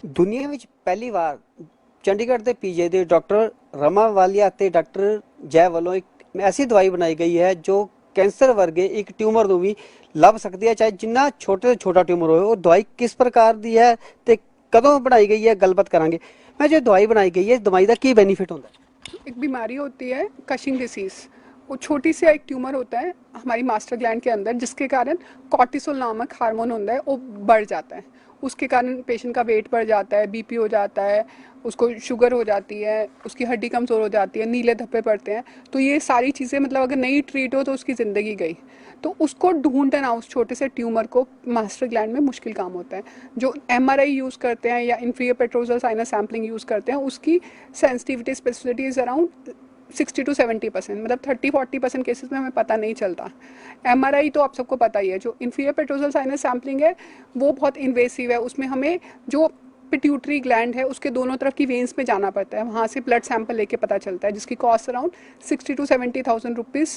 ਦੁਨੀਆ ਵਿੱਚ ਪਹਿਲੀ ਵਾਰ ਚੰਡੀਗੜ੍ਹ ਦੇ ਪੀਜੀ ਦੇ ਡਾਕਟਰ ਰਮਾ ਵਾਲੀਆ ਅਤੇ ਡਾਕਟਰ ਜੈ ਵੱਲੋਂ ਇੱਕ ਐਸੀ ਦਵਾਈ ਬਣਾਈ ਗਈ ਹੈ ਜੋ ਕੈਂਸਰ ਵਰਗੇ ਇੱਕ ਟਿਊਮਰ ਨੂੰ ਵੀ ਲੱਭ ਸਕਦੀ ਹੈ, ਚਾਹੇ ਜਿੰਨਾ ਛੋਟੇ ਤੋਂ ਛੋਟਾ ਟਿਊਮਰ ਹੋਵੇ। ਉਹ ਦਵਾਈ ਕਿਸ ਪ੍ਰਕਾਰ ਦੀ ਹੈ ਤੇ ਕਦੋਂ ਬਣਾਈ ਗਈ है गलबात करांगे। मैं जो दवाई बनाई गई है इस दवाई का की बेनिफिट होता है? एक बीमारी होती है कशिंग डिसीज। वो छोटी सी एक ट्यूमर होता है हमारी मास्टर ग्लैंड के अंदर, जिसके कारण कॉर्टिसोल नामक हार्मोन होता है वो बढ़ जाता है। उसके कारण पेशेंट का वेट बढ़ जाता है, बीपी हो जाता है, उसको शुगर हो जाती है, उसकी हड्डी कमज़ोर हो जाती है, नीले धब्बे पड़ते हैं। तो ये सारी चीज़ें मतलब अगर नहीं ट्रीट हो तो उसकी ज़िंदगी गई। तो उसको ढूंढना उस छोटे से ट्यूमर को मास्टर ग्लैंड में मुश्किल काम होता है। जो एमआरआई यूज़ करते हैं या inferior petrosal sinus sampling use करते हैं, उसकी sensitivity specificity is around 60 to 70%, मतलब 30-40% केसेस में हमें पता नहीं चलता। एमआरआई तो आप सबको पता ही है। जो इंफीरियर पेट्रोजल साइनस सैम्पलिंग है वो बहुत इन्वेसिव है। उसमें हमें जो पिट्यूटरी ग्लैंड है उसके दोनों तरफ की वेन्स में जाना पड़ता है, वहाँ से ब्लड सैंपल लेके पता चलता है, जिसकी कॉस्ट अराउंड 60 to 70,000 रुपीज़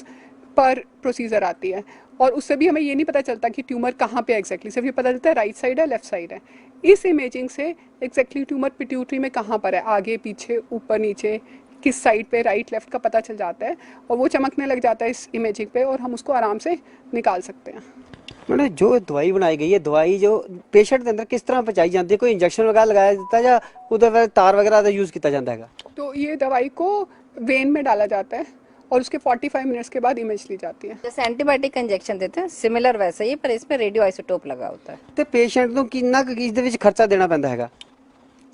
पर प्रोसीजर आती है। और उससे भी हमें ये नहीं पता चलता कि ट्यूमर कहाँ पे एग्जैक्टली, सिर्फ ये पता चलता है राइट साइड है, लेफ्ट साइड है। इस इमेजिंग से एग्जैक्टली ट्यूमर पिट्यूटरी में कहाँ पर है, आगे पीछे ऊपर नीचे किस साइड पे, राइट लेफ्ट का पता चल जाता है और वो चमकने लग जाता है इस इमेजिंग पे और हम उसको आराम से निकाल सकते हैं। मैंने जो दवाई बनाई गई है, दवाई जो पेशेंट के अंदर किस तरह पहुंचाई जाती है? कोई इंजेक्शन वगैरह लगाया जाता है या उधर तार वगैरह का यूज़ किया जाता है? तो ये दवाई को वेन में डाला जाता है और उसके 45 मिनट्स के बाद इमेज ली जाती है। जैसे एंटीबायोटिक इंजेक्शन देते हैं सिमिलर वैसा ही, पर इसमें रेडियो आइसोटोप लगा होता है। तो पेशेंट को कितना इस दे विच खर्चा देना पैंदा हैगा?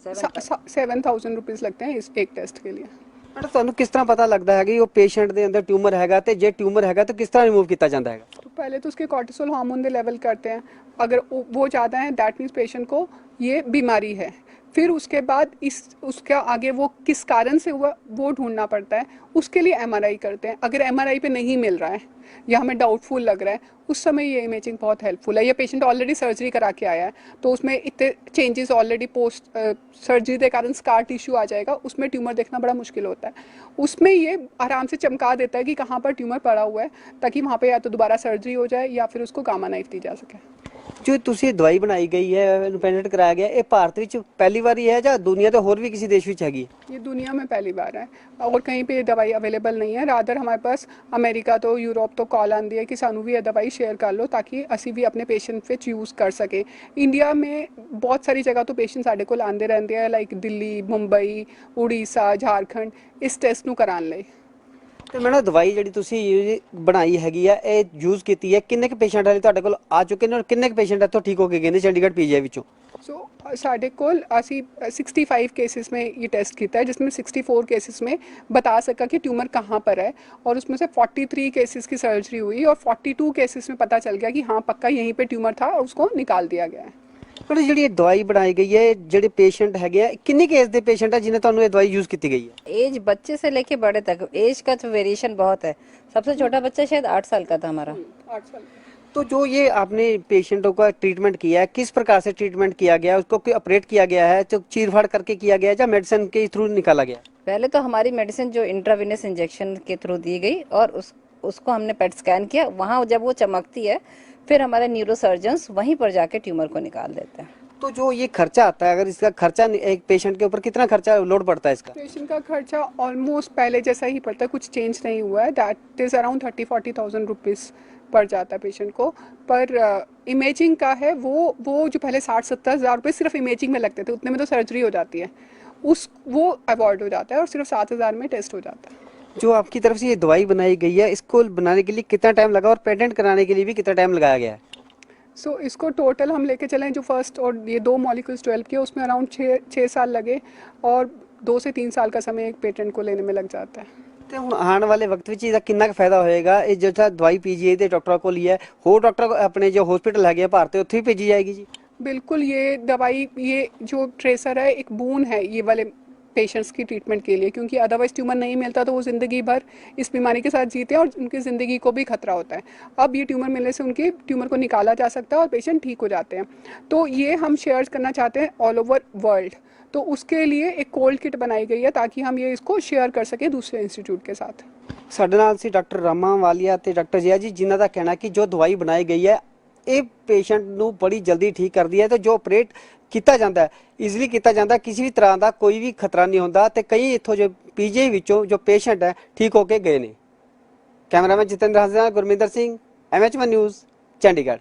7,000 रुपीज़ लगते हैं इस एक टेस्ट के लिए। मैडम ਤੁਹਾਨੂੰ किस तरह पता लगता है कि वो पेशेंट के अंदर ट्यूमर हैगा ते जे ट्यूमर हैगा तो किस तरह रिमूव किया जाता है? तो पहले तो उसके कॉर्टिसोल हार्मोन दे लेवल करते हैं। अगर वो ज़्यादा है दैट मीन्स पेशेंट को ये बीमारी है। फिर उसके बाद उसका आगे वो किस कारण से हुआ वो ढूंढना पड़ता है। उसके लिए एमआरआई करते हैं। अगर एमआरआई पे नहीं मिल रहा है या हमें डाउटफुल लग रहा है, उस समय ये इमेजिंग बहुत हेल्पफुल है। ये पेशेंट ऑलरेडी सर्जरी करा के आया है तो उसमें इतने चेंजेस ऑलरेडी पोस्ट सर्जरी के कारण स्कार टिश्यू आ जाएगा, उसमें ट्यूमर देखना बड़ा मुश्किल होता है। उसमें ये आराम से चमका देता है कि कहाँ पर ट्यूमर पड़ा हुआ है, ताकि वहाँ पे या तो दोबारा सर्जरी हो जाए या फिर उसको गामा नाइफ दी जा सके। जो तुसी दवाई बनाई गई है, इंडिपेंडेंट कराया गया, ये भारत विच पहली बार ही है या दुनिया के होर भी किसी देश विच हैगी? ये दुनिया में पहली बार है और कहीं पे ये दवाई अवेलेबल नहीं है। रादर हमारे पास अमेरिका तो यूरोप तो कॉल आती है कि सानू भी ये दवाई शेयर कर लो ताकि असी भी अपने पेशेंट विच यूज़ कर सके। इंडिया में बहुत सारी जगह तो पेशेंट साढ़े कोल आंदे रहंदे हैं, लाइक दिल्ली, मुंबई, उड़ीसा, झारखंड इस टेस्ट नूं कराने लई। ਤੇ ਮੈਡਮ ਦਵਾਈ ਜਿਹੜੀ ਤੁਸੀਂ ਬਣਾਈ ਹੈਗੀ ਆ ਇਹ ਯੂਜ਼ ਕੀਤੀ ਹੈ, ਕਿੰਨੇ ਕੁ ਪੇਸ਼ੈਂਟ ਵਾਲੇ ਤੁਹਾਡੇ ਕੋਲ ਆ ਚੁੱਕੇ ਨੇ ਔਰ ਕਿੰਨੇ ਕੁ ਪੇਸ਼ੈਂਟ ਇੱਥੋਂ ਠੀਕ ਹੋ ਕੇ ਗਏ ਨੇ ਚੰਡੀਗੜ੍ਹ ਪੀਜੀਆਈ ਵਿੱਚੋਂ? सो साढ़े कोल असी 65 केसेस में ये टेस्ट किया है, जिसमें 64 केसेस में बता सका कि ट्यूमर कहाँ पर है और उसमें से 43 केसेस की सर्जरी हुई और 42 केसेस में पता चल गया कि हाँ पक्का यहीं पे ट्यूमर था और उसको निकाल दिया गया है। ਪਰ ਜਿਹੜੀ ਇਹ ਦਵਾਈ ਬਣਾਈ ਗਈ ਹੈ, ਜਿਹੜੇ ਪੇਸ਼ੈਂਟ ਹੈਗੇ ਆ ਕਿੰਨੀ ਏਜ ਦੇ ਪੇਸ਼ੈਂਟ ਆ ਜਿन्हें ਤੁਹਾਨੂੰ ਇਹ ਦਵਾਈ ਯੂਜ਼ ਕੀਤੀ ਗਈ है? एज बच्चे से लेके बड़े तक एज का तो वेरिएशन बहुत है। सबसे छोटा बच्चा शायद 8 साल का था हमारा। 8 साल। तो जो ये आपने पेशेंटों का ट्रीटमेंट किया है, किस प्रकार से ट्रीटमेंट किया गया है? उसको कोई ऑपरेट किया गया है, तो चीरफाड़ करके किया गया है या मेडिसिन के थ्रू निकाला गया? पहले तो हमारी मेडिसिन जो इंट्रावेनस इंजेक्शन के थ्रू दी गई और उसको हमने पेट स्कैन किया। वहाँ जब वो चमकती है फिर हमारे न्यूरोसर्जन्स वहीं पर जाके ट्यूमर को निकाल देते हैं। तो जो ये खर्चा आता है, अगर इसका खर्चा एक पेशेंट के ऊपर कितना खर्चा लोड पड़ता है इसका? पेशेंट का खर्चा ऑलमोस्ट पहले जैसा ही पड़ता है, कुछ चेंज नहीं हुआ है। दैट इज़ अराउंड 30-40,000 रुपीज़ पड़ जाता है पेशेंट को। पर इमेजिंग का है वो जो पहले 60-70 हज़ार रुपये सिर्फ इमेजिंग में लगते थे, उतने में तो सर्जरी हो जाती है, वो अवॉइड हो जाता है और सिर्फ 7,000 में टेस्ट हो जाता है। जो आपकी तरफ से ये दवाई बनाई गई है, इसको बनाने के लिए कितना टाइम लगा और पेटेंट कराने के लिए भी कितना टाइम लगाया गया है? सो इसको टोटल हम लेके चलें जो फर्स्ट और ये 2 मॉलिक्यूल्स डेवलप किए उसमें अराउंड 6 साल लगे और 2 से 3 साल का समय एक पेटेंट को लेने में लग जाता है। ਤੇ ਹੁਣ ਆਉਣ ਵਾਲੇ ਵਕਤ ਵਿੱਚ ਇਹਦਾ ਕਿੰਨਾ ਕੁ ਫਾਇਦਾ ਹੋਏਗਾ? ਇਹ ਜਿਹੜਾ ਦਵਾਈ ਪੀਜੀਆਈ ਦੇ ਡਾਕਟਰਾਂ ਕੋਲ ਹੀ ਹੈ, ਹੋਰ ਡਾਕਟਰ ਆਪਣੇ ਜੋ ਹਸਪੀਟਲ ਹੈਗੇ ਆ ਭਾਰਤ ਉੱਥੇ ਵੀ ਭੇਜੀ ਜਾਏਗੀ ਜੀ? बिल्कुल, ये दवाई ये जो ट्रेसर है एक बून है ये वाले पेशेंट्स की ट्रीटमेंट के लिए, क्योंकि अदरवाइज ट्यूमर नहीं मिलता तो वो ज़िंदगी भर इस बीमारी के साथ जीते हैं और उनकी ज़िंदगी को भी खतरा होता है। अब ये ट्यूमर मिलने से उनके ट्यूमर को निकाला जा सकता है और पेशेंट ठीक हो जाते हैं। तो ये हम शेयर करना चाहते हैं ऑल ओवर वर्ल्ड। तो उसके लिए एक कोल्ड किट बनाई गई है ताकि हम ये इसको शेयर कर सकें दूसरे इंस्टीट्यूट के साथ। ਸਾਡੇ ਨਾਲ ਸੀ ਡਾਕਟਰ ਰਾਮਾ ਵਾਲੀਆ ਤੇ ਡਾਕਟਰ ਜਿਆ ਜੀ, ਜਿਨ੍ਹਾਂ ਦਾ ਕਹਿਣਾ ਕਿ ਜੋ ਦਵਾਈ ਬਣਾਈ ਗਈ ਹੈ ਇਹ ਪੇਸ਼ੈਂਟ ਨੂੰ ਬੜੀ ਜਲਦੀ ਠੀਕ ਕਰਦੀ ਹੈ ਤੇ ਜੋ ਆਪਰੇਟ ਕੀਤਾ ਜਾਂਦਾ ਈਜ਼ੀਲੀ ਕੀਤਾ ਜਾਂਦਾ, ਕਿਸੇ ਵੀ ਤਰ੍ਹਾਂ ਦਾ ਕੋਈ ਵੀ ਖਤਰਾ ਨਹੀਂ ਹੁੰਦਾ ਤੇ ਕਈ ਇੱਥੋਂ ਜੋ ਪੀਜੀਆਈ ਵਿੱਚੋਂ ਜੋ ਪੇਸ਼ੈਂਟ ਹੈ ਠੀਕ ਹੋ ਕੇ ਗਏ ਨੇ। ਕੈਮਰਾਮੈਨ ਜਤਿੰਦਰ ਹੰਸ ਨਾਲ ਗੁਰਮਿੰਦਰ ਸਿੰਘ, MH1 ਨਿਊਜ਼, ਚੰਡੀਗੜ੍ਹ।